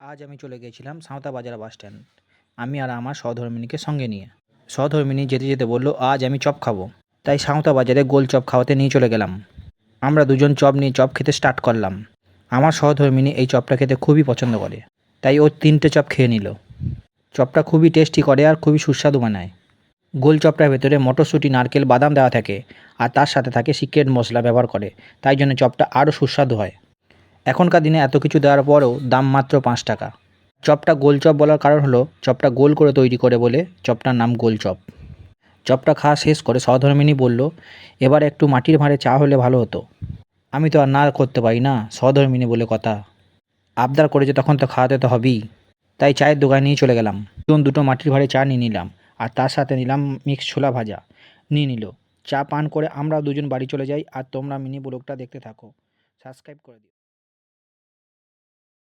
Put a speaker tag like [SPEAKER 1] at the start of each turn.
[SPEAKER 1] আজ আমি চলে গিয়েছিলাম সাঁওতা বাজার বাস স্ট্যান্ড। আমি আর আমার সহধর্মিণীকে সঙ্গে নিয়ে। সহধর্মিণী যেতে যেতে বলল, আজ আমি চপ খাবো। তাই সাঁওতা বাজারে গোল চপ খাওয়াতে নিয়ে চলে গেলাম। আমরা দুজন চপ নিয়ে চপ খেতে স্টার্ট করলাম। আমার সহধর্মিণী এই চপটা খেতে খুবই পছন্দ করে, তাই ও 3টে চপ খেয়ে নিল। চপটা খুবই টেস্টি করে আর খুবই সুস্বাদু বানায়। গোল চপটার ভেতরে মটরশুঁটি, নারকেল, বাদাম দেওয়া থাকে আর তার সাথে থাকে সিক্রেট মশলা ব্যবহার করে, তাই জন্য চপটা আরও সুস্বাদু হয়। এখনকার দিনে এত কিছু দেওয়ার পরেও দাম মাত্র 5 টাকা। চপটা গোল চপ বলার কারণ হলো চপটা গোল করে তৈরি করে বলে চপটার নাম গোল চপ। চপটা খাওয়া শেষ করে সহধর্মিণী বলল, এবার একটু মাটির ভাঁড়ে চা হলে ভালো হতো। আমি তো আর না করতে পারি না, সহধর্মিণী বলে কথা। আবদার করেছে তখন তো খাওয়াতে তো হবেই। তাই চায়ের দোকানে নিয়ে চলে গেলাম। দুটো মাটির ভাঁড়ে চা নিয়ে নিলাম আর তার সাথে নিলাম মিক্স ছোলা ভাজা নিয়ে নিল। চা পান করে আমরা দুজন বাড়ি চলে যাই আর তোমরা মিনি ব্লগটা দেখতে থাকো। সাবস্ক্রাইব করে দিও।